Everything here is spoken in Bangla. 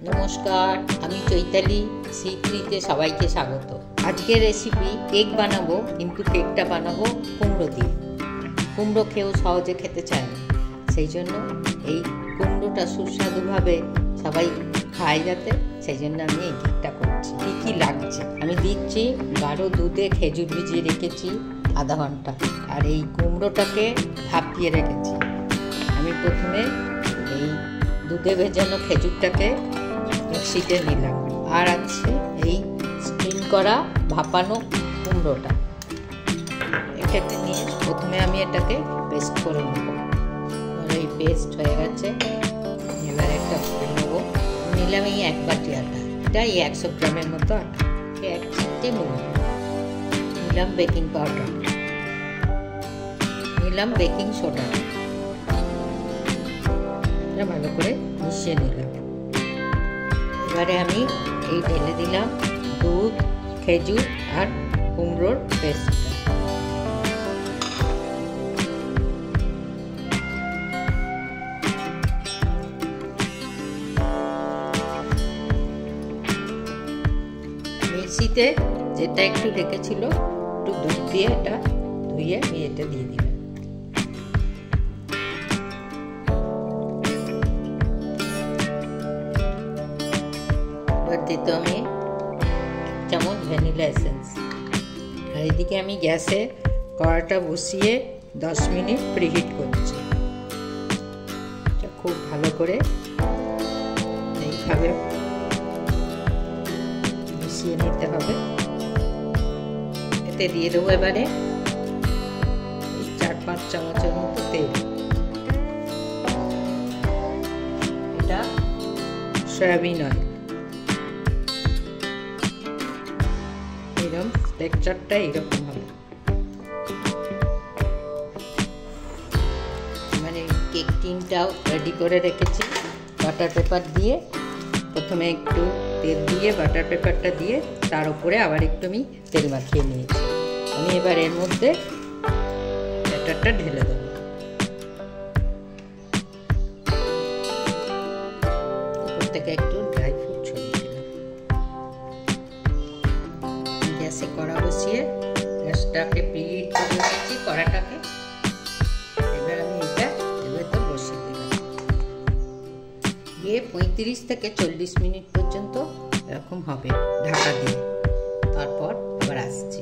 নমস্কার, আমি চৈতালি সিক্রিতে সবাইকে স্বাগত। আজকের রেসিপি কেক বানাবো, কিন্তু কেকটা বানাবো কুমড়ো দিয়ে। কুমড়ো খেয়েও সহজে খেতে চায় না, সেই জন্য এই কুমড়োটা সুস্বাদুভাবে সবাই খায় যাতে, সেই জন্য আমি এই কেকটা করছি। কী কী লাগছে আমি দিচ্ছি। গাঢ় দুধে খেজুর ভিজিয়ে রেখেছি আধা ঘন্টা, আর এই কুমড়োটাকে ভাপিয়ে রেখেছি। আমি প্রথমে এই দুধে ভেজানো খেজুরটাকে মিক্সিতে নিলাম, আর আছে এই স্টিম করা ভাপানো কুমড়োটা। এটাকে নিয়ে প্রথমে আমি এটাকে পেস্ট করে নেব। এই পেস্ট হয়ে গেছে, এবার একটা করে নেবো। নিলাম এই 1 বাটি আটা, এটা এই 100 গ্রামের মতো আটা। 1 চিমটে নুন নিলাম, বেকিং পাউডার নিলাম, বেকিং সোডা, ভালো করে মিশিয়ে নিলাম। এবারে আমি এই ঢেলে দিলাম দুধ, খেজুর আর কুমড়োর পেস্টটা। মিক্সিতে যেটা একটু লেগেছিল একটু দুধ দিয়ে এটা ধুয়ে আমি এটা দিয়ে দিলাম। দিতে আমি 1 চামচ ভ্যানিলা এসেন্স। আর এদিকে আমি গ্যাসে কড়াটা বসিয়ে 10 মিনিট প্রিহিট করছি। এটা খুব ভালো করে এইভাবে মিশিয়ে নিতে হবে। এতে দিয়ে দেবো এবারে 4-5 চামচের মতো তেল। এটা সয়াবিন অয়েল। এরকম টেক্সচারটা এরকম হবে। মানে কেক টিনটাও রেডি করে রেখেছি। বাটার পেপার দিয়ে প্রথমে একটু তেল দিয়ে বাটার পেপারটা দিয়ে তার উপরে আবার একটু আমি তেল মাখিয়ে নিয়েছি। আমি এবার এর মধ্যে ব্যাটারটা ঢেলে দেবো। উপর থেকে একটু ড্রাই ফ্রুট ছড়িয়ে দিলাম। গ্যাসে কড়া বসিয়ে গ্যাসটাকে প্রিহিট করে রেখেছি কড়াটাকে। এবার আমি এটা এবার তো বসিয়ে দিলাম। দিয়ে 35 থেকে 40 মিনিট পর্যন্ত এরকম হবে ঢাকা দিয়ে। তারপর আবার আসছি।